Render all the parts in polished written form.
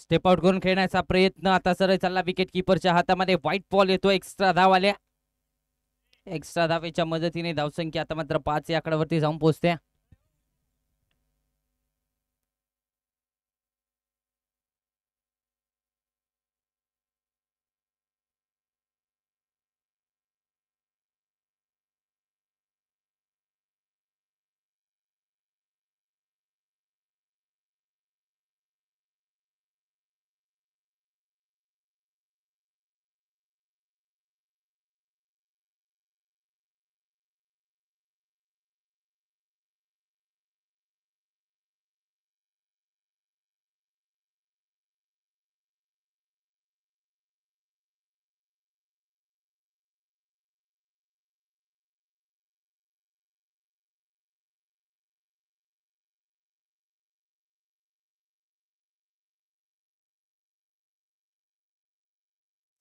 Step out करून खेळण्याचा प्रयत्न आता सरळ चालला विकेट किपरच्या हातामध्ये. व्हाईट बॉल येतो, एक्स्ट्रा धाव आल्या. एक्स्ट्रा धावेच्या मदतीने धावसंख्या आता मात्र 5 या आकड्यावरती जाऊन पोहोचते.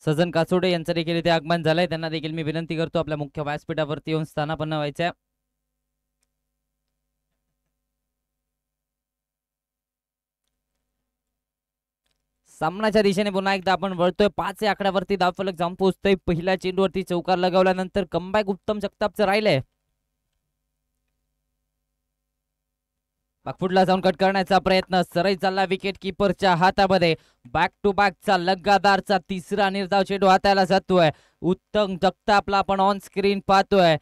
सजन कासोडे यांचं देखील इथे आगमन झालंय. त्यांना देखील मी विनंती करतो आपल्या मुख्य व्यासपीठावरती येऊन स्थानापन्न व्हायचंय. सामनाच्या दिशेने पुन्हा एकदा आपण वळतोय. 5 या आकड्यावरती धावफलक जाऊन पोहोचतोय. पहिल्या चेंडूवरती चौकार लगावल्यानंतर कमबॅक उत्तम जगतापचं राहिलंय. बाकफुटला जाऊन कट करण्याचा प्रयत्न सरळ चालला विकेट किपरच्या हातामध्ये. बॅक टू बॅकचा लगातारचा तिसरा निर्धाव चेंडू हाताला जातोय. उत्तम जगतापला आपण ऑन स्क्रीन पाहतोय.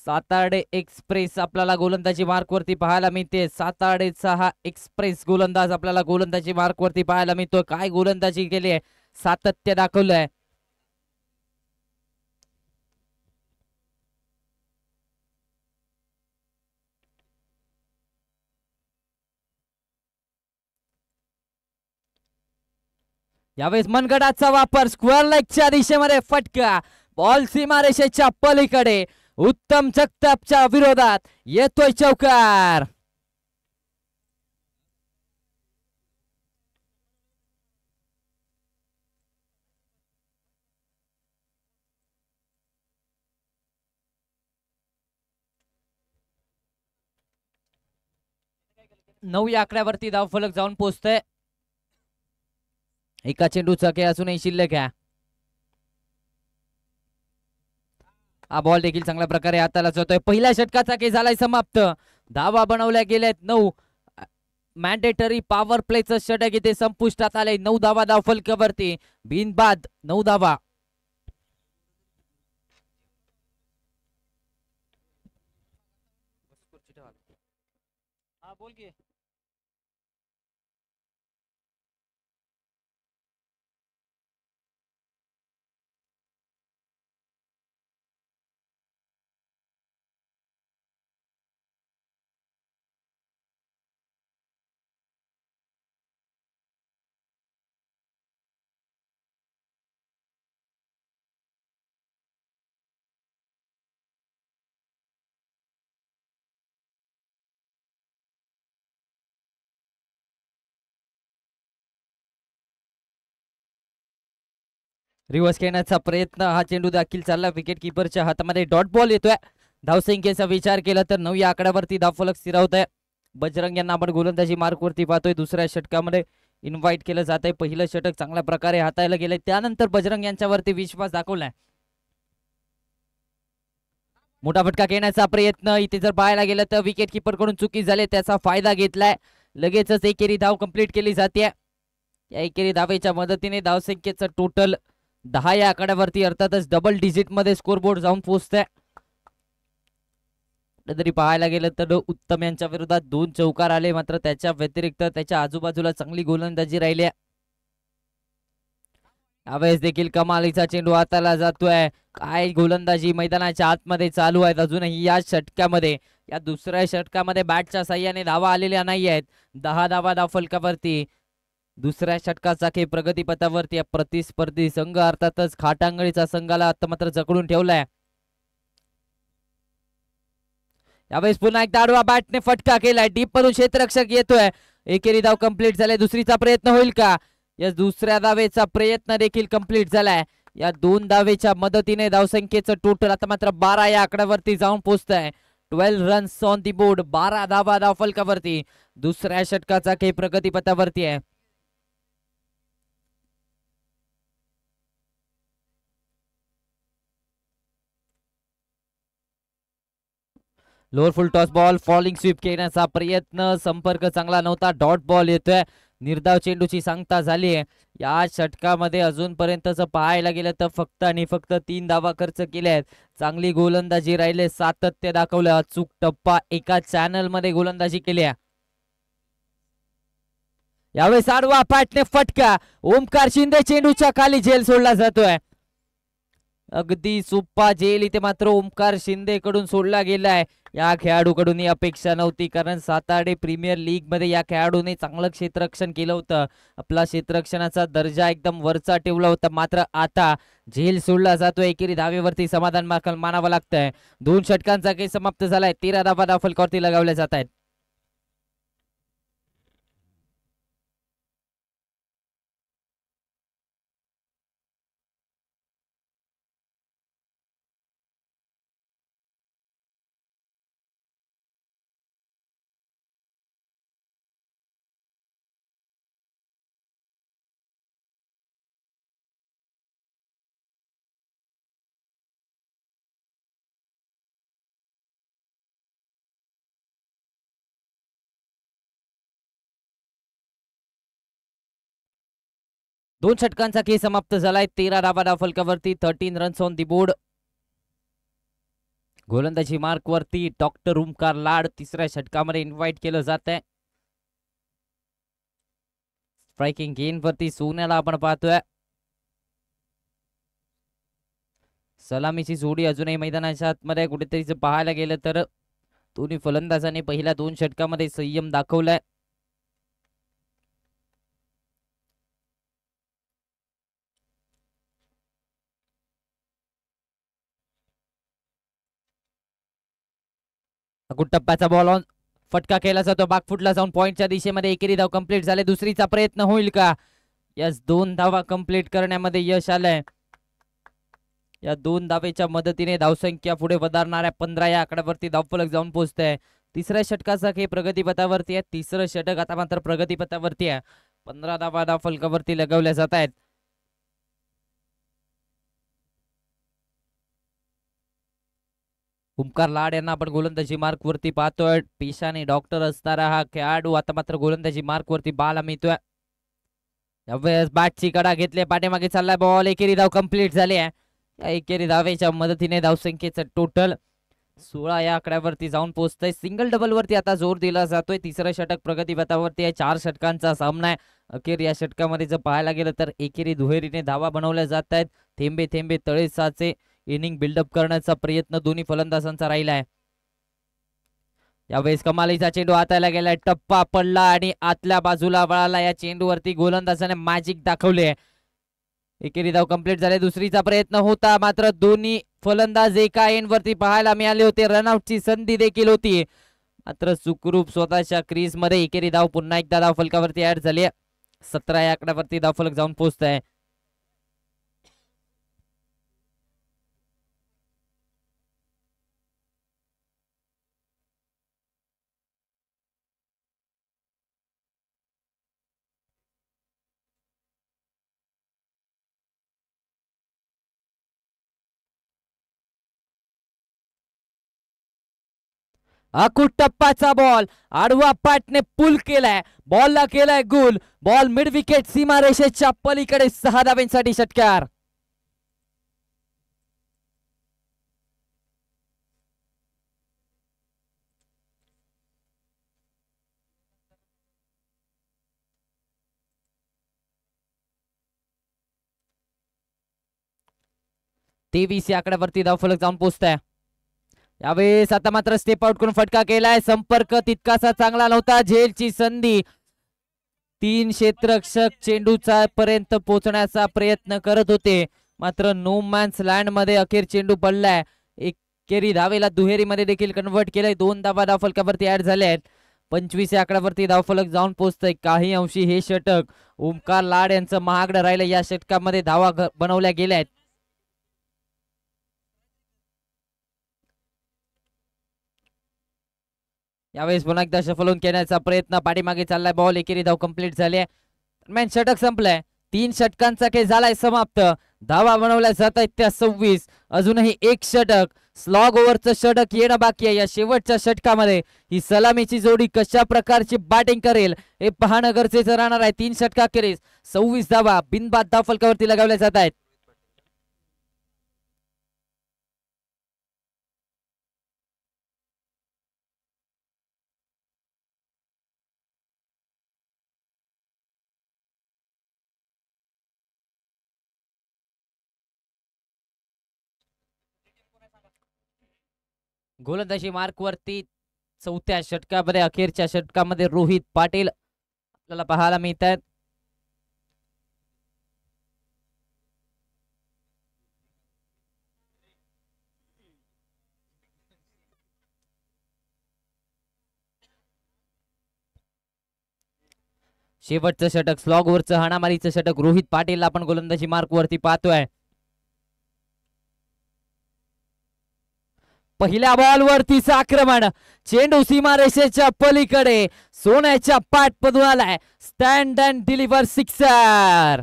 सातार्डे एक्सप्रेस आपल्याला गोलंदाजी मार्क वरती पाहायला मिळते. सातार्डेचा हा एक्सप्रेस गोलंदाज आपल्याला गोलंदाजी मार्क वरती पाहायला मिळतोय. काय गोलंदाजी केली आहे, सातत्य दाखवलंय. यावेळेस मनगडाचा वापर, स्क्वेअर लेगच्या दिशेमध्ये फटका, बॉल सीमारेषेच्या पलीकडे. उत्तम जगतापच्या विरोधात येतोय चौकार. नऊ या आकड्यावरती धावफलक जाऊन पोहोचतोय. एका चेंडूचा खेळ असूनही शिल्लक आहे. हा बॉल देखील चांगल्या प्रकारे हाताला जातोय. पहिल्या षटकाचा खेळ झालाय समाप्त. धावा बनवल्या गेल्यात 9. मॅन्डेटरी पॉवर प्लेचं षटक इथे संपुष्टात आले. 9 धावा धावफलकावरती, बिनबाद 9 धावा. बोल की. रिव्हर्स खेळण्याचा प्रयत्न, हा चेंडू देखील चालला विकेट किपरच्या हातामध्ये. डॉट बॉल येतोय. धावसंख्येचा विचार केला तर 9 या आकड्यावरती धावफलक स्थिरावत आहे. बजरंग यांना आपण गोलंदाजी मार्क वरती पाहतोय. दुसऱ्या षटकामध्ये इन्व्हाइट केलं जात आहे. पहिलं षटक चांगल्या प्रकारे हाताळलं गेलंय, त्यानंतर बजरंग यांच्यावरती विश्वास दाखवलाय. मोठा फटका घेण्याचा प्रयत्न इथे जर पाहायला गेलं तर विकेट किपर कडून चुकी झाली, त्याचा फायदा घेतलाय. लगेचच एकेरी धाव कंप्लीट केली जाते. या एकेरी धावेच्या मदतीने धावसंख्येचं टोटल 10 या आकड्यावरती अर्थातच डबल डिजिट मध्ये स्कोरबोर्ड जाऊन पोहोचतंय. तरी पाहायला गेलं तर उत्तम यांच्या विरोधात 2 चौकार आले, मात्र त्याच्या व्यतिरिक्त त्याच्या आजूबाजूला चांगली गोलंदाजी राहिली. यावेळेस देखील कमालीचा चेंडू हाताला जातोय. काय गोलंदाजी मैदानाच्या आतमध्ये चालू आहेत अजूनही या षटकामध्ये. या दुसऱ्या षटकामध्ये बॅटच्या साह्याने धावा आलेल्या नाही आहेत. 10 धावा धावफलकावरती. दुसऱ्या षटकाचा खेळ प्रगतीपथावरती. प्रतिस्पर्धी संघ अर्थातच खाटांगळीचा संघाला आता मात्र जकडून ठेवलाय. यावेळेस पुन्हा एकदा आडवा बॅटने फटका केलाय. डीप मधून क्षेत्ररक्षक येतोय. एकेरी धाव कंप्लीट झाले. दुसरीचा प्रयत्न होईल का? या दुसऱ्या धावेचा प्रयत्न देखील कंप्लीट झालाय. या 2 धावेच्या मदतीने धावसंख्येचं टोटल आता मात्र 12 या आकड्यावरती जाऊन पोहोचतंय. 12 रन्स ऑन दी बोर्ड, 12 धावा धावफलकावरती. दुसऱ्या षटकाचा खेळ प्रगतीपथावरती आहे. Lower full toss ball, falling sweep खेळण्याचा प्रयत्न, संपर्क चांगला नव्हता, डॉट बॉल येतोय. निर्धाव चेंडूची सांगता झाली आहे. या षटकामध्ये अजूनपर्यंतच पाहायला गेलं तर फक्त आणि फक्त 3 धावा खर्च केल्या आहेत. चांगली गोलंदाजी राहिले, सातत्य दाखवलं, अचूक टप्पा, एका चॅनल मध्ये गोलंदाजी केली आहे. यावेळेस आडवा पाटने फटका, ओमकार शिंदे चेंडूच्या खाली झेल सोडला जातोय. अगदी सोपा झेल इथे मात्र ओमकार शिंदे कडून सोडला गेलाय. या खेळाडूकडून ही अपेक्षा नव्हती, कारण सातारा प्रीमियर लीग मध्ये या खेळाडूने चांगलं क्षेत्ररक्षण केलं होतं. आपला क्षेत्ररक्षणाचा दर्जा एकदम वरचा ठेवला होता. मात्र आता झेल सोडला जातोय. एकेरी धावेवरती समाधान मानावं लागतंय. 2 षटकांचा खेळ समाप्त झालाय. 13 धावा धावफलकावरती लगावल्या जात आहेत. दोन षटकांचा खेळ समाप्त झालाय. 13 धावा धावफलकावरती, 13 रन्स ऑन दी बोर्ड. गोलंदाजी मार्क वरती डॉक्टर ओमकार लाड तिसऱ्या षटकामध्ये इन्व्हाइट केलं जात आहे. स्ट्रायकिंग गेन वरती सोन्याला आपण पाहतोय. सलामीची जोडी अजूनही मैदानाच्या आतमध्ये कुठेतरी पाहायला गेलं तर दोन्ही फलंदाजांनी पहिल्या 2 षटकामध्ये संयम दाखवलाय. टप्प्याचा बॉल ऑन, फटका केला जातो, बागफुटला जाऊन पॉइंटच्या दिशेमध्ये. एकेरी धाव कंप्लीट झाले. दुसरीचा प्रयत्न होईल का? यस, 2 धावा कंप्लीट करण्यामध्ये यश आलंय. या 2 धावेच्या मदतीने धावसंख्या पुढे वधारणाऱ्या 15 या आकड्यावरती धावफलक जाऊन पोहोचतंय. तिसऱ्या षटकाचा खेळ प्रगतीपथावरती आहे. तिसरं षटक आता मात्र प्रगतीपथावरती आहे. 15 धावा धावफलकावरती लगवल्या जात आहेत. ओमकार लाड यांना आपण गोलंदाजी मार्क वरती पाहतोय. पेशाने डॉक्टर असणारा हा खेळाडू आता मात्र गोलंदाजी मार्क वरती बाला मिळतोय. यावेळेस बॅटची कडा घेतली, पाठीमागे चाललाय बॉल. एकेरी धाव कंप्लीट झाली आहे. या एकेरी धावेच्या मदतीने धावसंख्येचं टोटल 16 या आकड्यावरती जाऊन पोहोचतंय. सिंगल डबल वरती आता जोर दिला जातोय. तिसरं षटक प्रगतीपथावरती आहे. 4 षटकांचा सामना आहे. अखेर या षटकामध्ये जर पाहायला गेलं तर एकेरी दुहेरीने धावा बनवल्या जात आहेत. थेंबे थेंबे तळे साचे इनिंग बिल्डअप करण्याचा प्रयत्न दोन्ही फलंदाजांचा राहिला आहे. यावेळेस कमालीचा चेंडू हाताला गेलाय, टप्पा पडला आणि आतल्या बाजूला वळाला. या चेंडूवरती गोलंदाजाने मॅजिक दाखवले. एकेरी धाव कंप्लीट झाले. दुसरीचा प्रयत्न होता, मात्र दोन्ही फलंदाज एका एंड वरती पाहायला मिळाले होते. रनआउटची संधी देखील होती, मात्र सुखरूप स्वतःच्या क्रीज मध्ये एकेरी धाव पुन्हा एकदा धाव फलकावरती ऍड झाली. 17 या आकड्यावरती धाव फलक जाऊन पोहोचत आहे. अकुट टप्पाचा बॉल, आडवा पाटने पुल केलाय, बॉलला केलाय गोल. बॉल मिड विकेट सीमारेषेच्या पलीकडे 6 धावांसाठी षटकार. तेवीस या आकड्यावरती धावफलक जाऊन पोहोचत आहे. यावेळेस आता मात्र स्टेप आउट करून फटका केलाय. संपर्क तितकासा चांगला नव्हता. झेलची संधी. 3 क्षेत्ररक्षक चेंडूचा पर्यंत पोहोचण्याचा प्रयत्न करत होते, मात्र नो मॅन्स लँड मध्ये अखेर चेंडू पडलाय. एकेरी धावेला दुहेरी मध्ये देखील कन्वर्ट केलंय. 2 धावा धावफलकावरती ऍड झाले आहेत. 25 या आकड्यावरती धावफलक जाऊन पोहोचतंय. काही अंशी हे षटक ओमकार लाड यांचं महागडं राहिलं. या षटकामध्ये धावा बनवल्या गेल्या आहेत. यावेळेस पुन्हा एकदा शफल होऊन खेळण्याचा प्रयत्न, पाठीमागे चाललाय बॉल, एकेरी धाव कंप्लीट झाली आहे. दरम्यान षटक संपलंय, 3 षटकांचा खेळ झालाय समाप्त. धावा बनवल्या जात आहेत त्या 26. अजूनही एक षटक, स्लॉग ओव्हरचं षटक येणं बाकी आहे. या शेवटच्या षटकामध्ये ही सलामीची जोडी कशा प्रकारची बॅटिंग करेल हे पाहणं गरजेचं राहणार आहे. 3 षटकाखेरीज 26 धावा बिनबाद धाव फलकावरती लगावल्या जात आहेत. गोलंदाजी मार्क वरती चौथ्या षटकामध्ये, अखेरच्या षटकामध्ये रोहित पाटील आपल्याला पाहायला मिळत आहेत. शेवटचं षटक, स्लॉग ओव्हरचं हाणामारीचं षटक, रोहित पाटील आपण गोलंदाजी मार्क वरती पाहतोय. पहिल्या बॉल वरतीच आक्रमण, चेंडू सीमारेषेच्या पलीकडे सोन्याच्या पाठमधून आलाय. Stand and deliver sixer.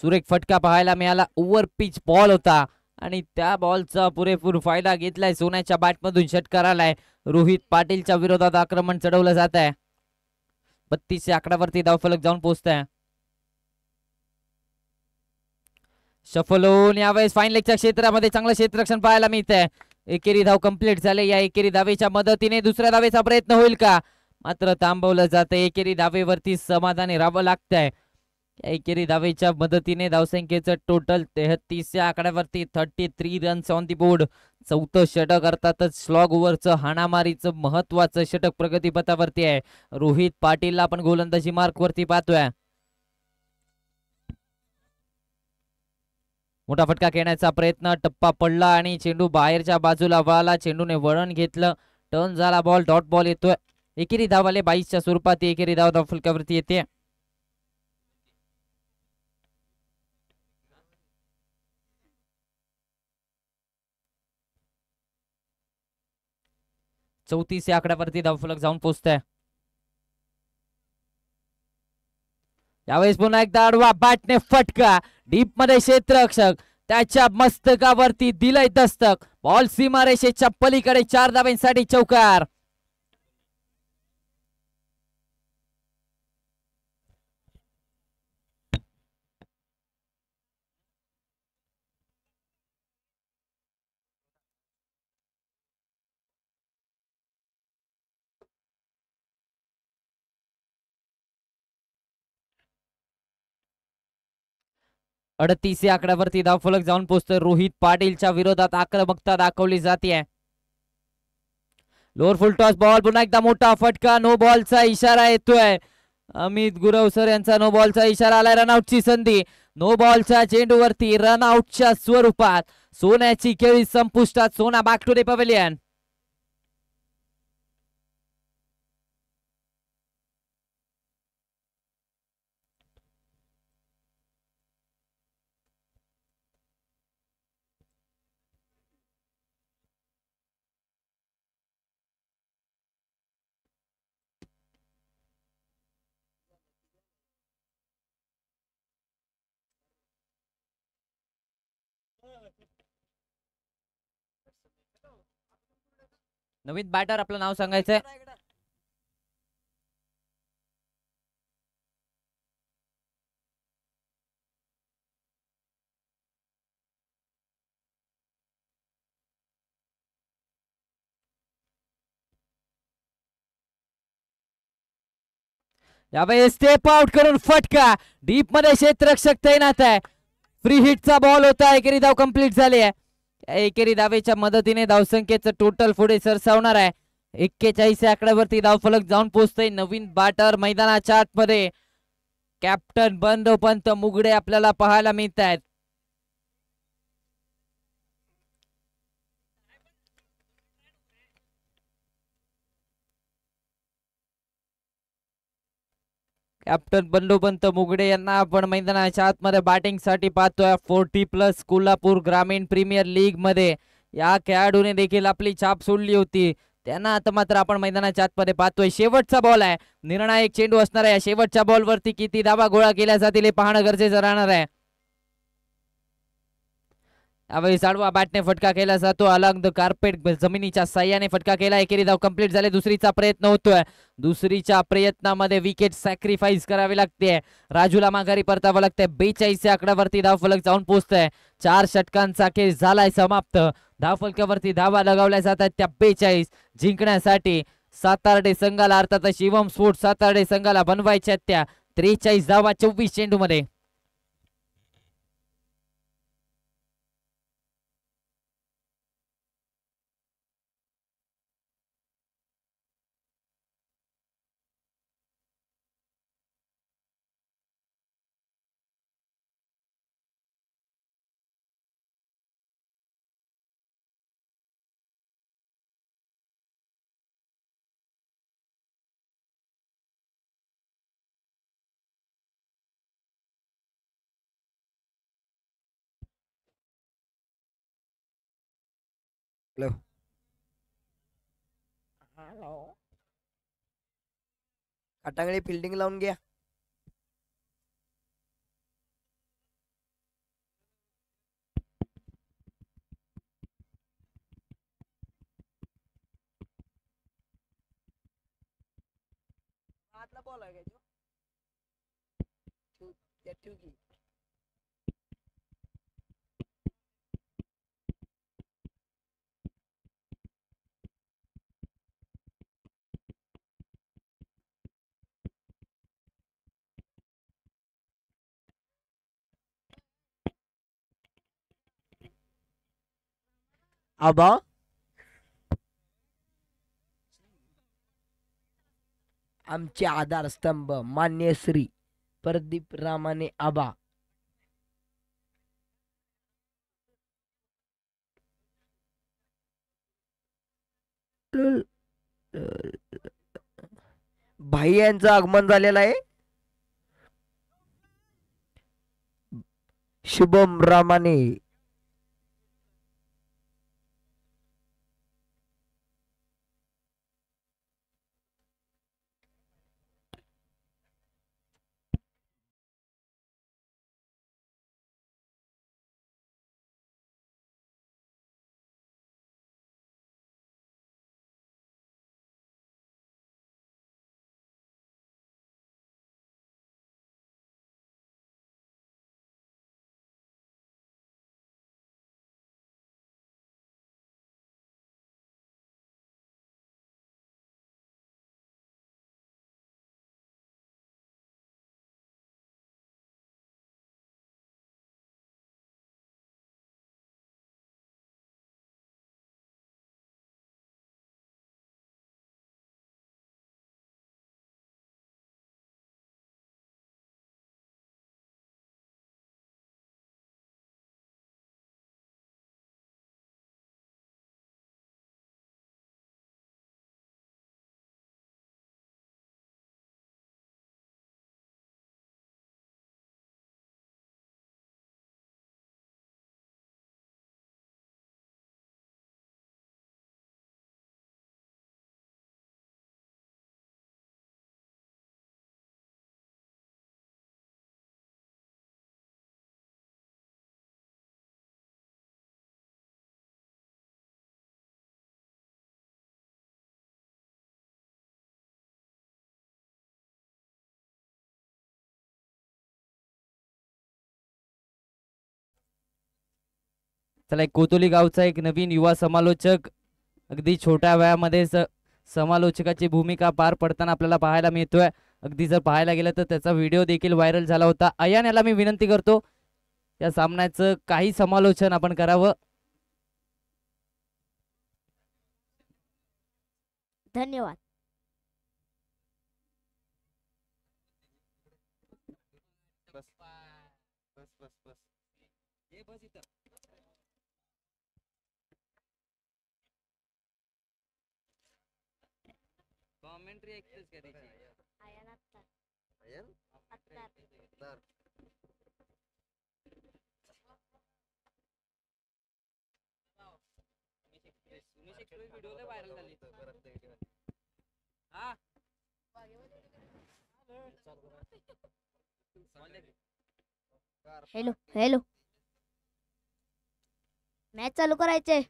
सुरेख फटका पाहायला मिळाला. ओव्हर पिच बॉल होता आणि त्या बॉलचा पुरेपूर फायदा घेतलाय. सोन्याच्या बॅटमधून षटकार आलाय. रोहित पाटीलच्या विरोधात आक्रमण चढवलं जात आहे. 32 आकड्यावरती धावफलक जाऊन पोहोचत. शफल होऊन यावेळेस फाईन लेगच्या क्षेत्रामध्ये चांगलं क्षेत्ररक्षण पाहायला मिळतंय. एकेरी धाव कंप्लीट झाले. या एकेरी धावेच्या मदतीने दुसऱ्या धावेचा प्रयत्न होईल का, मात्र थांबवलं जातंय. एकेरी धावेवरती समाधानी राहावं लागतंय. एकेरी धावेच्या मदतीने धावसंख्येचं टोटल 33 आकड्यावरती 33 रन्स ऑन दी बोर्ड. चौथं षटक अर्थातच स्लॉग ओव्हरचं हाणामारीचं महत्वाचं षटक प्रगतीपथावरती आहे. रोहित पाटीलला आपण गोलंदाजी मार्क वरती पाहतोय. मोठा फटका खेळण्याचा प्रयत्न, टप्पा पडला आणि चेंडू बाहेरच्या बाजूला वळाला. चेंडूने वळण घेतलं, टर्न झाला बॉल, डॉट बॉल येतोय. एकेरी धाव आले 22च्या स्वरूपात. एकेरी धाव धावफलकावरती येते. चौतीस या आकड्यावरती धावफलक जाऊन पोहोचतंय. यावेळेस पुन्हा एकदा आडवा बॅटने फटका, डीप मध्ये क्षेत्ररक्षक त्याच्या मस्तकावरती दिलंय दस्तक. बॉल सीमारेषेच्या पलीकडे 4 धावांसाठी चौकार. अडतीस या आकड्यावरती धावफलक जाऊन पोहोचतोय. रोहित पाटीलच्या विरोधात आक्रमकता दाखवली जाते. लोअर फुल टॉस बॉल, पुन्हा एकदा मोठा फटका, नो बॉलचा इशारा येतोय. अमित गुरवसर यांचा नो बॉलचा इशारा आलाय. रनआउटची संधी, नो बॉलच्या चेंडूवरती रनआउटच्या स्वरूपात सोन्याची खेळी संपुष्टात. Sona back to the pavilion. नवीन बॅटर, आपलं नाव सांगायचंय. यावेळेस स्टेप आउट करून फटका, डीप मध्ये क्षेत्ररक्षक तैनात आहे. फ्री हिटचा बॉल होता. एकेरी धाव कंप्लीट झाली आहे. एकेरी धावेच्या मदतीने धावसंख्येचं टोटल पुढे सरसावणार आहे. 41 आकड्यावरती धावफलक जाऊन पोहोचतोय. नवीन बॅटर मैदानाच्या आतमध्ये कॅप्टन बंदोपंत मुगडे आपल्याला पाहायला मिळत आहेत. कॅप्टन बंडोपंत मुगडे यांना आपण मैदानाच्या आतमध्ये बॅटिंग साठी पाहतोय. 40+ कोल्हापूर ग्रामीण प्रीमियर लीग मध्ये या खेळाडूने देखील आपली छाप सोडली होती. त्यांना आता मात्र आपण मैदानाच्या आतमध्ये पाहतोय. शेवटचा बॉल आहे, निर्णायक चेंडू असणार आहे. शेवटच्या बॉलवरती किती धावा गोळा केल्या जातील हे पाहणं गरजेचं राहणार आहे. यावेळी साडवा बॅटने फटका केला जातो. अलॉंग द कार्पेट जमिनीच्या साह्याने फटका केला. एकेरी धाव कंप्लीट झाले. दुसरीचा प्रयत्न होतोय. दुसरीच्या प्रयत्नामध्ये विकेट सॅक्रिफाईस करावी लागते. राजूला माघारी परतावं लागतंय. 42 या आकड्यावरती धाव फलक जाऊन पोहोचतोय. 4 षटकांचा खेळ झालाय समाप्त. धाव फलकावरती धावा लगावल्या जातात त्या 42 जिंकण्यासाठी सातार्डे संघाला, अर्थात शिवम स्पोर्ट्स सातार्डे संघाला बनवायच्या त्या 43 धावा 24 चेंडू मध्ये. हॅलो, अटांगळे फिल्डिंग लावून घ्या. आतला बॉल आहे का तो? ठेव की. आबा, आमचे आधारस्तंभ मान्य श्री प्रदीप रामाने आबा. भाई यांचं आगमन झालेलं आहे. शुभम रामाने. चला, एक कोतोली गावचा एक नवीन युवा समालोचक अगदी छोट्या वयामध्ये समालोचकाची भूमिका पार पडताना आपल्याला पाहायला मिळतोय. अगदी जर पाहायला गेलं तर त्याचा व्हिडिओ देखील व्हायरल झाला होता. अयान याला मी विनंती करतो या सामन्याचं काही समालोचन आपण करावं. धन्यवाद. कॉमेंट्री एक्सेस करायची. हॅलो हॅलो, मॅच चालू करायचे.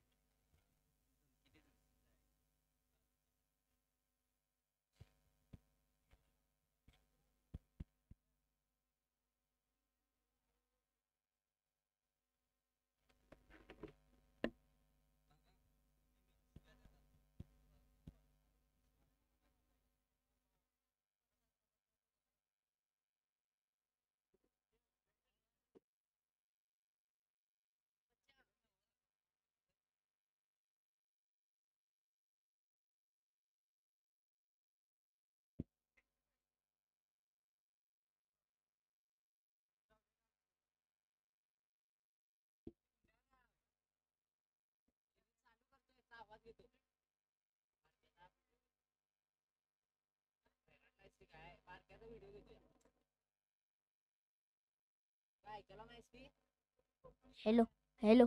हॅलो हॅलो,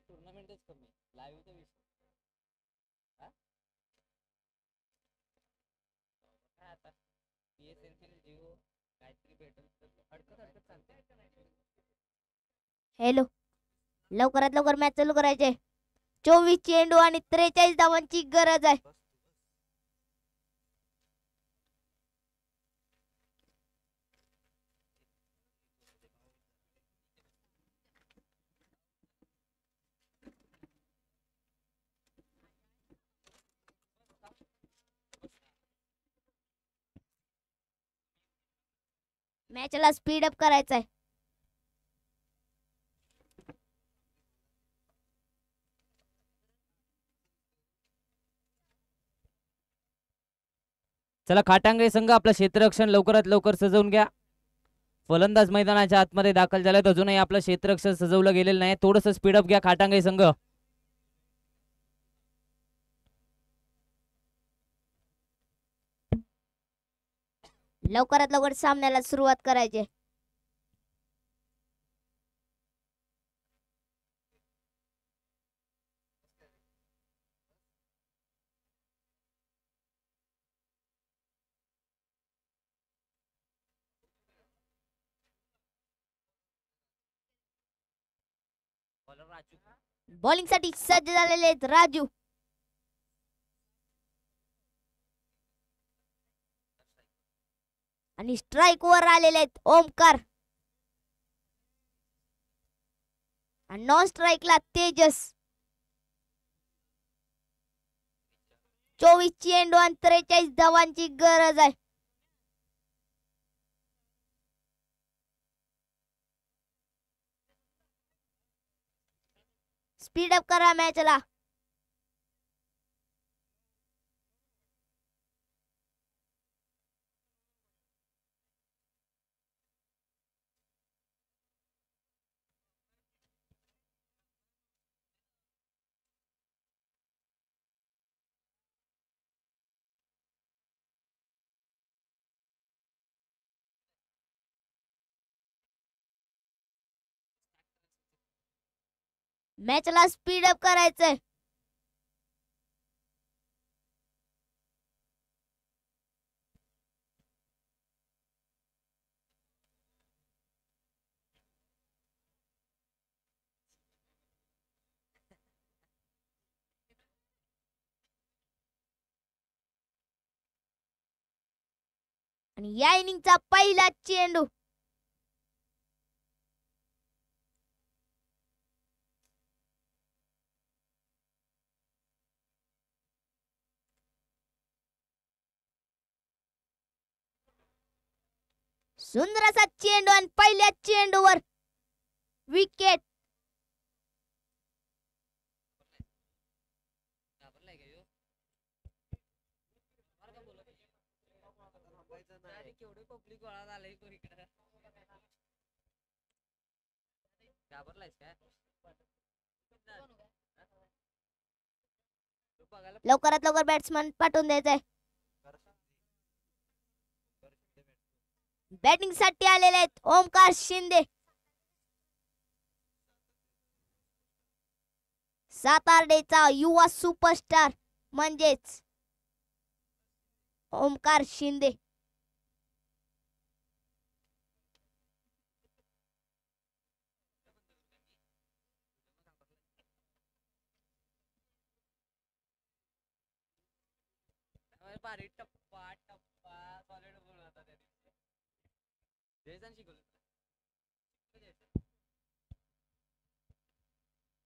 टुर्नामेंटच कमी लाईव्ह विषय काय आता BSNL जिओ काहीतरी भेटेल अडकत अडकत चालते. हॅलो, लवकरात लवकर मॅच चालू करायचे. 24 चेंडू आणि 43 धावांची गरज आहे. मॅचला स्पीड अप करायचा आहे. चला खाटांगळे संघ आपलं क्षेत्ररक्षण लवकरात लवकर सजवून घ्या. फलंदाज मैदानाच्या आतमध्ये दाखल झालेत. अजूनही आपलं क्षेत्ररक्षण सजवलं गेलेलं नाही. थोडंसं स्पीडअप घ्या खाटांगळे संघ. लवकरात लवकर सामन्याला सुरुवात करायची. बॉलिंग साठी सज्ज झालेले आहेत राजू. आणि स्ट्राइक वर आलेले आहेत ओमकार. आणि नॉन स्ट्राइकला तेजस. 24 चेंडू आणि 43 धावांची गरज आहे. स्पीड अप करा मॅचला. मॅचला स्पीड अप करायचंय. आणि या इनिंगचा पहिला चेंडू. सुंदर असा चेंडू आणि पहिल्या चेंडूवर विकेट. लवकरात लवकर बॅट्समन पाठवून द्यायचंय. बॅटिंग साठी आलेले आहेत ओमकार शिंदे. सातार्डेचा युवा सुपरस्टार म्हणजेच ओमकार शिंदे.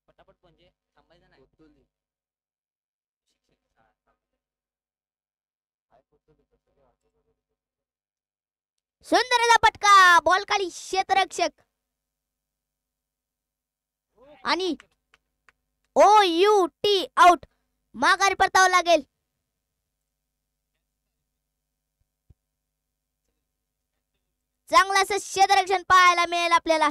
पटापट म्हणजे थांबायचं नाही. सुंदर असा फटका. बॉल खाली क्षेत्ररक्षक आणि OUT आउट. माघारी परतावं लागेल. चांगलं असं क्षेत्ररक्षण पाहायला मिळेल आपल्याला.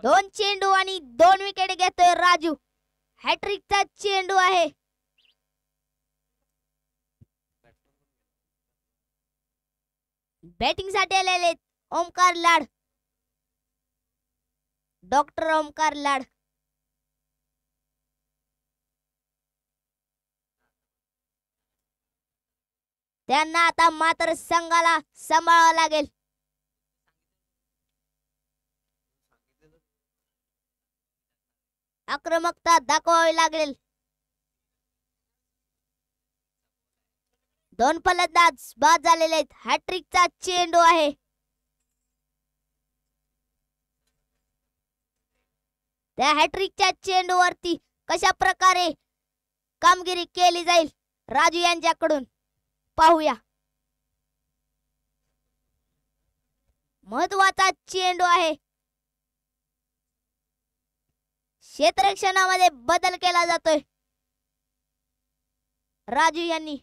दोन चेंडू आणि 2 विकेट घेतोय राजू. हॅट्रिकचा चेंडू आहे. बॅटिंग साठी आलेले ओमकार लाड. डॉक्टर ओमकार लाड. त्यांना आता मात्र संघाला सांभाळावं लागेल. आक्रमकता दाखवावी लागेल. 2 फलंदाज बाद झालेले आहेत. हॅट्रिकचा चेंडू आहे. त्या हॅट्रिकच्या चेंडूवरती कशा प्रकारे कामगिरी केली जाईल राजू यांच्याकडून पाहूया. महत्वाचा चेंडू आहे. क्षेत्ररक्षणामध्ये बदल केला जातोय राजू यांनी.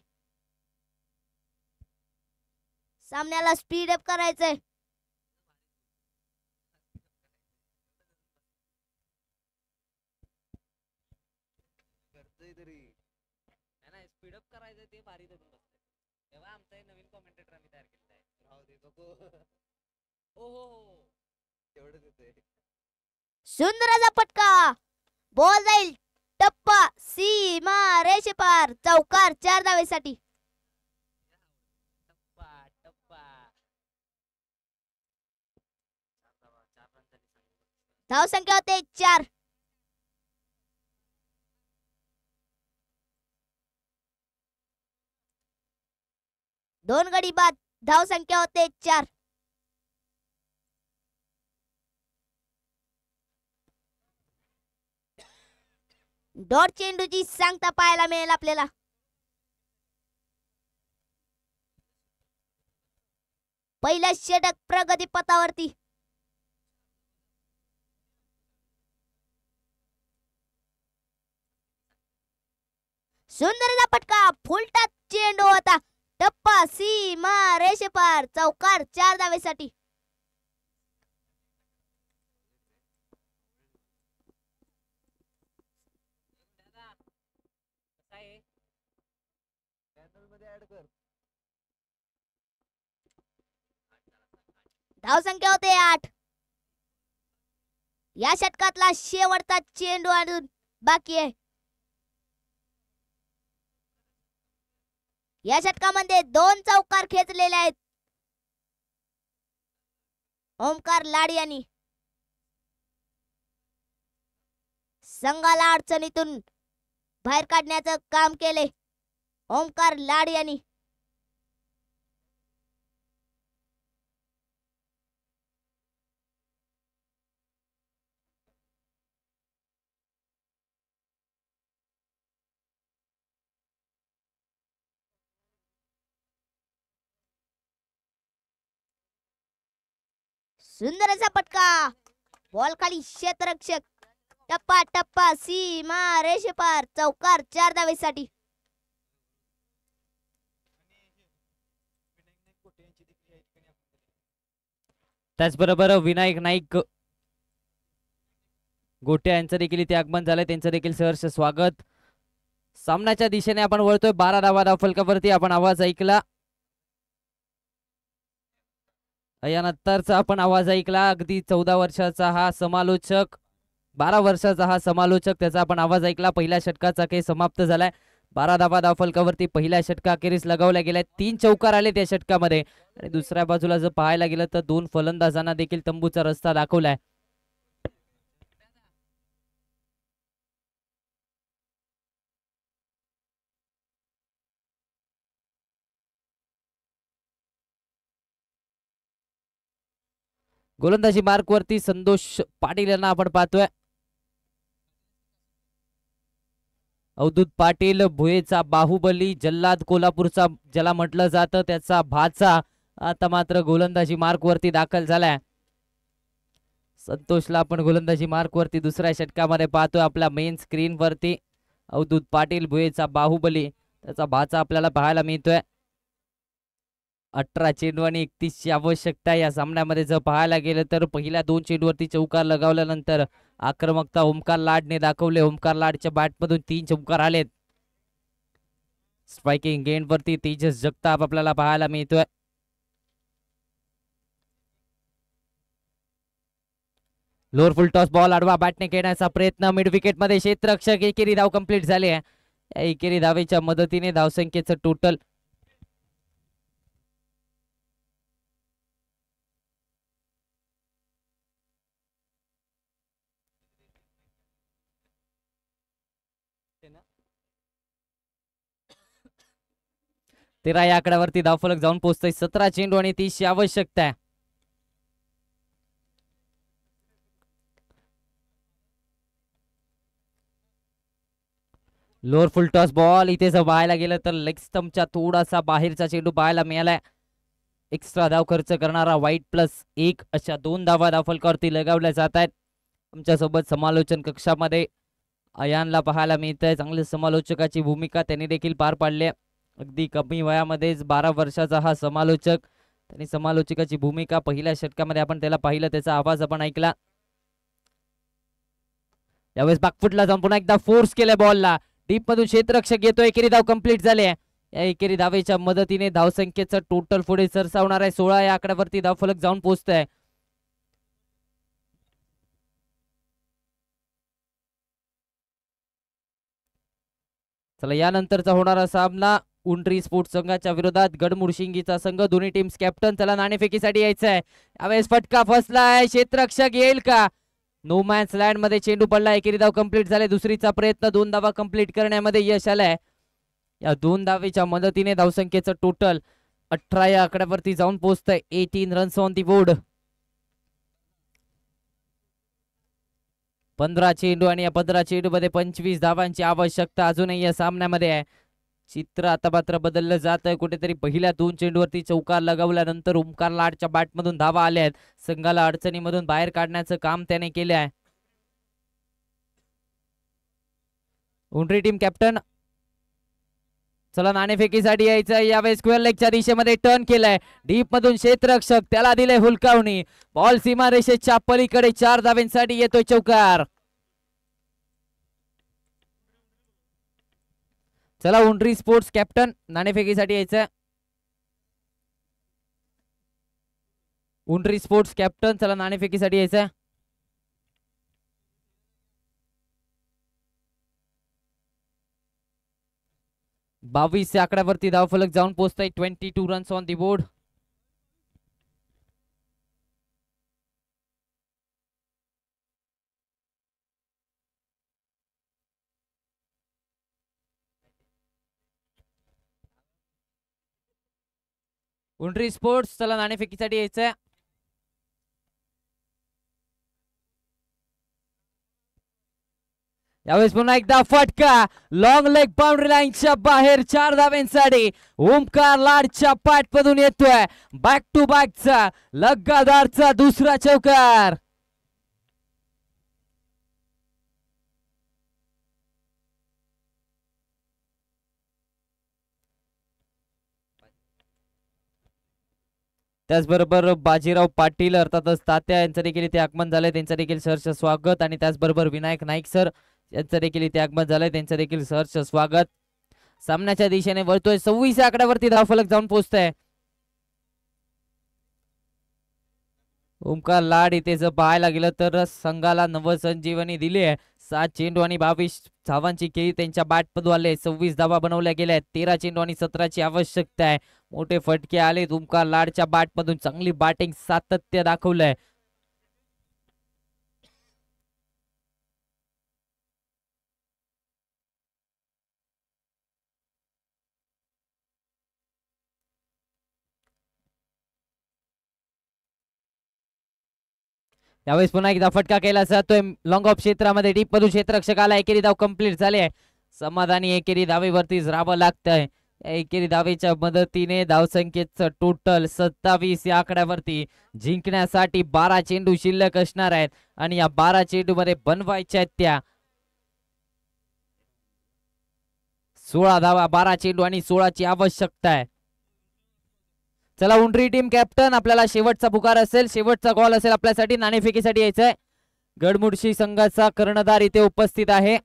सामन्याला स्पीड अप करायचंय. स्पीड अप करायचं ते भारी धरून बसतंय. तेव्हा आमचा एक नवीन कॉमेंटेटर आम्ही तयार केलेला आहे. राहू दे नको. ओहो एवढंच येतंय. सुंदर असा फटका. बॉल जाईल टप्पा सीमा रेषेपार. चौकार 4 धावेसाठी. धाव संख्या होते 4. दोन गडी बाद. धाव संख्या होते 4. डॉट चेंडूची सांगता पाहायला मिळेल आपल्याला. पहिला षटक प्रगती पथावरती. सुंदर फटका. फुलटात चेंडू होता. टप्पा सीमा रेषेपार. चौकार 4 धावेसाठी. धाव संख्या होते 8. या षटकातला शेवटचा चेंडू अजून बाकी आहे. या षटकामध्ये 2 चौकार खेचलेले आहेत ओमकार लाड यांनी. संघाला अडचणीतून बाहेर काढण्याचं काम केले ओमकार लाड यांनी. सुंदर असा पटका. बॉल खाली क्षेत्ररक्षक. टप्पा टप्पा सीमा रेषेपार. चौकार 4 धावेसाठी. त्याचबरोबर विनायक नाईक गोटे यांचं देखील इथे आगमन झालंय. त्यांचं देखील सहर्ष स्वागत. सामन्याच्या दिशेने आपण वळतोय. 12 धावा फलकावरती आपण आवाज ऐकला. यानंतरचा आपण आवाज ऐकला. अगदी 14 वर्षाचा हा समालोचक, 12 वर्षाचा हा समालोचक, त्याचा आपण आवाज ऐकला. पहिल्या षटकाचा खेळ समाप्त झालाय. 12 धावा फलकावरती पहिल्या षटका अखेरीस लगावल्या गेल्या. 3 चौकार आले त्या षटकामध्ये. आणि दुसऱ्या बाजूला जर पाहायला गेलं तर 2 फलंदाजांना देखील तंबूचा रस्ता दाखवलाय. गोलंदाजी मार्क वरती संतोष पाटील यांना आपण पाहतोय. अवधूत पाटील भुयेचा बाहुबली, जल्लाद कोल्हापूरचा ज्याला म्हटलं जातं, त्याचा भाचा आता मात्र गोलंदाजी मार्क वरती दाखल झालाय. संतोषला आपण गोलंदाजी मार्क वरती दुसऱ्या षटकामध्ये पाहतोय आपल्या मेन स्क्रीन वरती. अवधूत पाटील भुयेचा बाहुबली, त्याचा भाचा आपल्याला पाहायला मिळतोय. 18 चेंडू आणि 31 ची आवश्यकता या सामन्यामध्ये. जर पाहायला गेलं तर पहिल्या 2 चेंडूवरती चौकार लगावल्यानंतर आक्रमकता ओमकार लाडने दाखवले. ओमकार लाडच्या बॅटमधून 3 चौकार आलेत. स्ट्रायकिंग एंड वरती तेजस जगताप आपल्याला पाहायला मिळतोय. लोअर फुल टॉस बॉल आडवा बॅटने खेळण्याचा प्रयत्न. मिड विकेट मध्ये क्षेत्ररक्षक. एकेरी धाव कंप्लीट झाली आहे. या एकेरी धावेच्या मदतीने धावसंख्येचं टोटल तेरा या आकड्यावरती धावफलक जाऊन पोहोचतोय. 17 चेंडू आणि 30 ची आवश्यकता आहे. Lower full toss ball. इथे जर पाहायला गेलं तर लेग स्टंपच्या थोडासा बाहेरचा चेंडू पाहायला मिळालाय. एक्स्ट्रा धाव खर्च करणारा वाईट +1 अशा 2 धावा धावफलकावरती लगावल्या जात आहेत. आमच्यासोबत समालोचन कक्षामध्ये अयानला पाहायला मिळत आहे. चांगली समालोचकाची भूमिका त्यांनी देखील पार पाडली आहे. अगदी कमी वयामध्येच 12 वर्षाचा हा समालोचक. त्यांनी समालोचकाची भूमिका पहिल्या षटकामध्ये आपण त्याला पाहिलं, त्याचा आवाज आपण ऐकला. यावेळेस बॅकफुटला जाऊन पुन्हा एकदा फोर्स केलाय बॉलला. डीप मधून क्षेत्ररक्षक येतोय. एकेरी धाव कंप्लीट झाली आहे. या एकेरी धावेच्या मदतीने धावसंख्येचं टोटल पुढे सरसावणार आहे. 16 या आकड्यावरती धावफलक जाऊन पोहोचतोय. चला यानंतरचा होणारा सामना उंटरी स्पोर्ट्स संघाच्या विरोधात गडमुडशिंगीचा संघ. दोन्ही टीम्स कॅप्टन. त्याला नाणेफेकीसाठी यायचं आहे. यावेळेस फटका फसलाय. क्षेत्ररक्षक येईल का? नो मॅन्स लँड मध्ये चेंडू पडला. एकेरी धाव कंप्लीट झाले. दुसरीचा प्रयत्न 2 धावा कंप्लीट करण्यामध्ये यश आलाय. या 2 धावेच्या मदतीने धावसंख्येचं टोटल 18 या आकड्यावरती जाऊन पोहोचतंय. 18 रन्स ऑन दी बोर्ड. 15 चेंडू आणि या 15 चेंडू मध्ये 25 धावांची आवश्यकता अजूनही या सामन्यामध्ये आहे. चित्र आता मात्र बदललं जात आहे. कुठेतरी पहिल्या 2 चेंडूवरती चौकार लगावल्यानंतर ओमकार लाडच्या बॅटमधून धावा आल्या आहेत. संघाला अडचणीमधून बाहेर काढण्याचं काम त्याने केले आहे. उंटरी टीम कॅप्टन. चला नाणेफेकीसाठी यायचं. यावेळेस स्क्वेअर लेगच्या दिशेमध्ये टर्न केलाय. डीप मधून क्षेत्ररक्षक. त्याला दिले हुलकावणी. बॉल सीमारेषेच्या पलीकडे 4 धावांसाठी येतोय चौकार. चला उंटरी स्पोर्ट्स कॅप्टन नाणेफेकीसाठी यायचं. उंटरी स्पोर्ट्स कॅप्टन चला नाणेफेकीसाठी यायचं. बावीस या आकड्यावरती धावफलक जाऊन पोहोचताय. 22 रन्स ऑन दी बोर्ड. उंटरी स्पोर्ट्स चला नाणेफेकीसाठी यायचंय. यावेळेस पुन्हा एकदा फटका लॉंग लेग बाउंड्री लाईनच्या बाहेर 4 धाव्यांसाठी ओमकार लाडच्या पाठमधून येतोय. बॅक टू बॅकचा लगातारचा दुसरा चौकार. त्याचबरोबर बाजीराव पाटील अर्थातच तात्या यांचं देखील इथे आगमन झालंय, त्यांचं देखील सहर्ष स्वागत. आणि त्याचबरोबर विनायक नाईक सर यांचं देखील इथे आगमन झालंय, त्यांचं देखील सहर्ष स्वागत. सामन्याच्या दिशेने वळतोय 26 आकड्यावरती धावफलक जाऊन पोहोचतोय. ओमकार लाड इथे जर पाहायला गेलं तर संघाला नवसंजीवनी दिली आहे. 7 चेंडू आणि 22 धावांची खेळी त्यांच्या बॅटमधून आले. 26 धावा बनवल्या गेल्या आहेत. 13 चेंडू आणि 17ची आवश्यकता आहे. मोठे फटके आले ओमकार लाडच्या बॅटमधून. चांगली बॅटिंग सातत्य दाखवलंय. यावेळेस पुन्हा एकदा फटका केला जातोय लॉंग ऑफ क्षेत्रामध्ये. डीप मधून क्षेत्ररक्षकाला एकेरी धाव कंप्लीट झाली आहे. समाधानी एकेरी धावेवरतीच राहावं लागतंय. एकेरी धावेच्या मदतीने धावसंख्येचं टोटल 27 या आकड्यावरती जिंकण्यासाठी 12 चेंडू शिल्लक असणार आहेत आणि या 12 चेंडू मध्ये बनवायच्या आहेत त्या 16 धावा. 12 चेंडू आणि 16ची आवश्यकता आहे. चला उंडरी टीम कॅप्टन, आपल्याला शेवटचा पुकार असेल, शेवटचा कॉल असेल आपल्यासाठी. नाणेफेकीसाठी यायचंय. गडमुडशी संघाचा कर्णधार इथे उपस्थित आहे.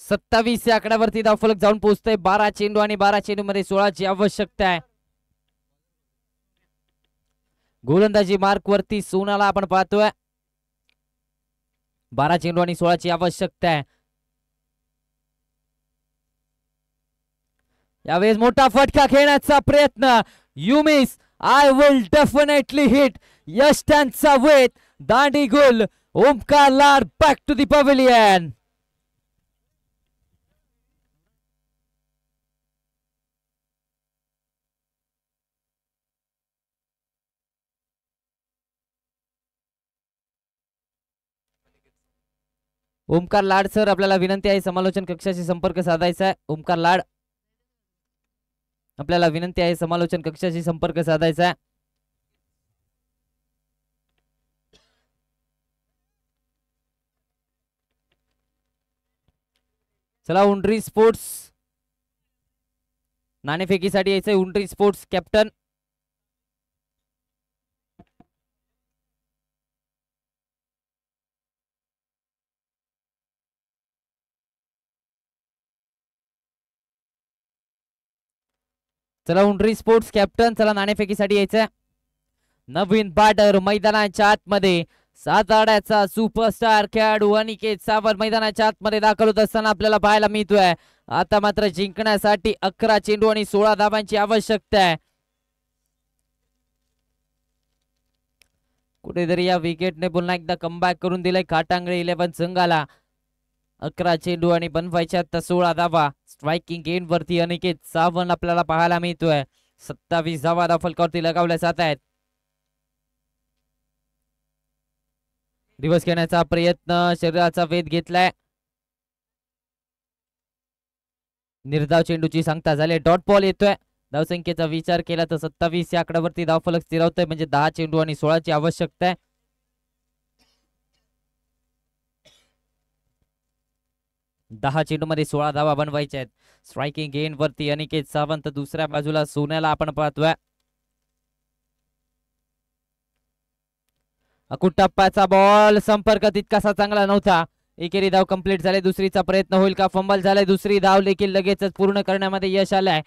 सत्तावीस या आकड्यावरती धावफलक जाऊन पोहोचतोय. 12 चेंडू आणि 12 चेंडू मध्ये 16ची आवश्यकता आहे. गोलंदाजी मार्क वरती सोनाला आपण पाहतोय. 12 चेंडू आणि 16ची आवश्यकता आहे. यावेळेस मोठा फटका खेळण्याचा प्रयत्न. You miss, I will definitely hit. यश त्यांचा वेट. दांडी गोल. Omkar Lad back to the pavilion. Omkar Lad sir, आपल्याला विनंती आहे समालोचन कक्षाशी संपर्क साधायचा आहे. ओमकार लाड, आपल्याला विनंती आहे समालोचन कक्षाशी संपर्क साधायचा आहे. चला उंडरी स्पोर्ट्स नाणेफेकीसाठी यायचंय. उंडरी स्पोर्ट्स कॅप्टन चला उंडरी स्पोर्ट्स कॅप्टन, चला नाणेफेकीसाठी यायचंय. नवीन बॅटर मैदानाच्या आतमध्ये. साताऱ्याचा सुपरस्टार खेळाडू अनिकेत सावंत मैदानाच्या आतमध्ये दाखल होत असताना आपल्याला पाहायला मिळतोय. आता मात्र जिंकण्यासाठी 11 चेंडू आणि 16 धावांची आवश्यकता आहे. कुठेतरी या विकेटने पुन्हा एकदा कमबॅक करून दिलाय काटांगळे 11 संघाला. 11 चेंडू आणि बनवायच्या 16 धावा. स्ट्रायकिंग एंड वरती अनिकेत सावंत आपल्याला पाहायला मिळतोय. 27 धावा धावफलकावरती लगावल्या जात आहेत. दिवस घेण्याचा प्रयत्न, शरीराचा वेध घेतलाय. निर्धाव चेंडूची सांगता झाली. डॉट बॉल येतोय. धावसंख्येचा विचार केला तर 27 या आकड्यावरती धावफलक स्थिरावतोय, म्हणजे 10 चेंडू आणि 16ची आवश्यकता आहे. दहा चेंडू मध्ये 16 धावा बनवायच्या आहेत. स्ट्रायकिंग एंड वरती अनिकेत सावंत, दुसऱ्या बाजूला सोन्याला आपण पाहतोय. टप्प्याचा बॉल, संपर्क तितकासा चांगला नव्हता. एकेरी धाव कंप्लीट झाले. दुसरीचा प्रयत्न होईल का? फंबल झालाय. दुसरी धाव देखील लगेचच पूर्ण करण्यामध्ये यश आलंय.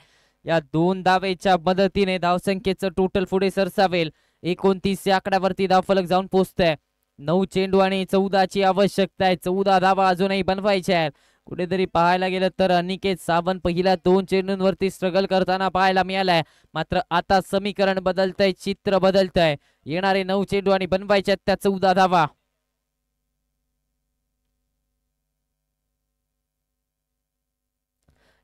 या 2 धावेच्या मदतीने धावसंख्येचं टोटल पुढे सरसावेल. 29 या आकड्यावरती धावफलक जाऊन पोहोचतंय. 9 चेंडू आणि 14ची आवश्यकता आहे. 14 धावा अजूनही बनवायच्या आहेत. कुठेतरी पाहायला गेलं तर अनिकेत सावंत पहिल्या 2 चेंडूंवरती स्ट्रगल करताना पाहायला मिळालाय. मात्र आता समीकरण बदलतंय, चित्र बदलतंय. येणारे 9 चेंडू आणि बनवायचे त्या 14 धावा.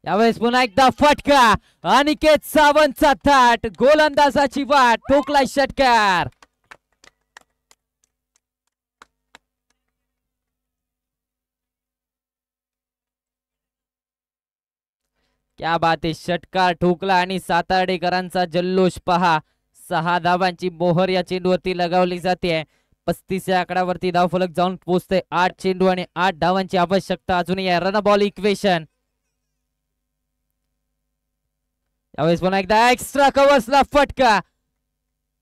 यावेळेस पुन्हा एकदा फटका. अनिकेत सावंतचा थाट, गोलंदाजाची वाट, ठोकलाय षटकार. क्या बात आहे, षटकार ठोकला आणि सातार्डेकरांचा जल्लोष पहा. 6 धावांची मोहर या चेंडूवरती लगावली जाते. 35 या आकड्यावरती धावफलक जाऊन पोहोचते. 8 चेंडू आणि 8 धावांची आवश्यकता अजूनही आहे. Run ball equation. यावेळेस पुन्हा एकदा एक्स्ट्रा कव्हर्सला फटका,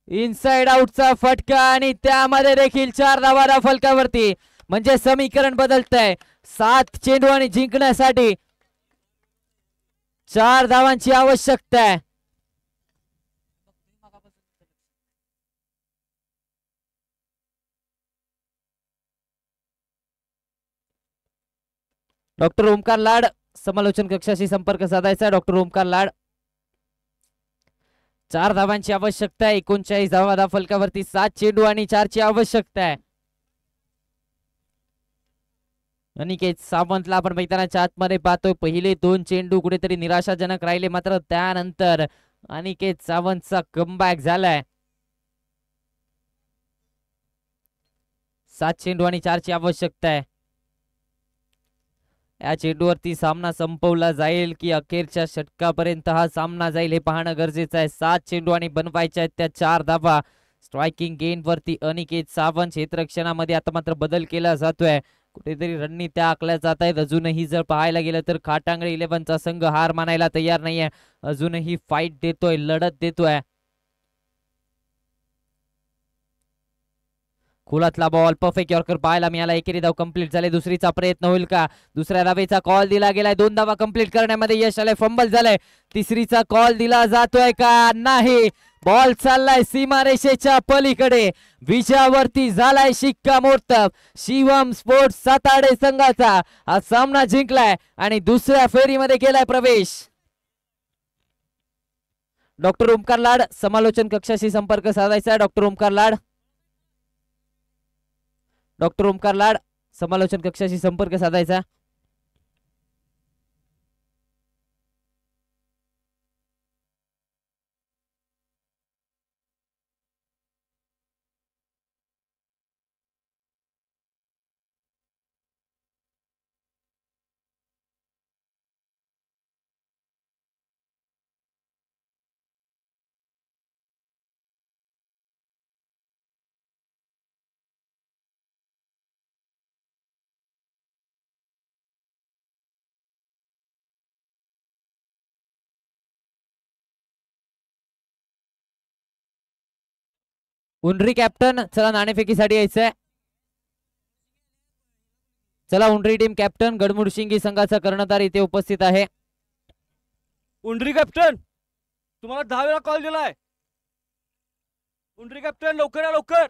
इनसाइड आउटचा फटका आणि त्यामध्ये देखील 4 धावा फलकावरती. म्हणजे समीकरण बदलतंय. 7 चेंडू आणि जिंकण्यासाठी 4 धावांची आवश्यकता आहे. डॉक्टर ओमकार लाड समालोचन कक्षाशी संपर्क साधायचा. डॉक्टर ओमकार लाड, 4 धावांची आवश्यकता आहे. 39 धावा फलकावरती. 7 चेंडू आणि 4 ची आवश्यकता आहे. अनिकेत सावंतला आपण मैदानाच्या आतमध्ये पाहतोय. पहिले 2 चेंडू कुठेतरी निराशाजनक राहिले, मात्र त्यानंतर अनिकेत सावंतचा कमबॅक झालाय. 7 चेंडू आणि 4 ची आवश्यकता आहे. या चेंडूवरती सामना संपवला जाईल की अखेरच्या षटकापर्यंत हा सामना जाईल हे पाहणं गरजेचं आहे. 7 चेंडू आणि बनवायच्या आहेत त्या 4 धावा. स्ट्रायकिंग गेन वरती अनिकेत सावंत. क्षेत्ररक्षणामध्ये आता मात्र बदल केला जातोय. कुठेतरी रणनीत्या आखल्या जात आहेत. अजूनही जर पाहायला गेलं तर खाटांगळे 11चा संघ हार मानायला तयार नाहीये. अजूनही फाईट देतोय, लढत देतोय. खोलातला बॉल, परफेक्ट यॉर्कर पाहायला मिळाला. एकेरी धाव कंप्लीट झाले. दुसरीचा प्रयत्न होईल का? दुसऱ्या धावेचा कॉल दिला गेलाय. 2 धावा कंप्लीट करण्यामध्ये यश आलंय. फंबल झालंय. तिसरीचा कॉल दिला जातोय का? नाही. बॉल चाललाय सीमारेषेच्या पलीकडे. विजयावरती झालाय शिक्कामोर्तब. शिवम स्पोर्ट्स साताडे संघाचा हा सामना जिंकलाय आणि दुसऱ्या फेरीमध्ये केलाय प्रवेश. डॉक्टर ओमकार लाड समालोचन कक्षाशी संपर्क साधायचा. डॉक्टर ओमकार लाड, डॉक्टर ओमकार लाड समालोचन कक्षाशी संपर्क साधायचा. उंडरी कॅप्टन, चला नाणेफेकीसाठी यायचंय. चला उंडरी टीम कॅप्टन गडमुडशिंगी संघाचा कर्णधार इथे उपस्थित आहे. उंडरी कॅप्टन, तुम्हाला 10 वेळा कॉल दिलाय. उंडरी कॅप्टन लवकर या लवकर.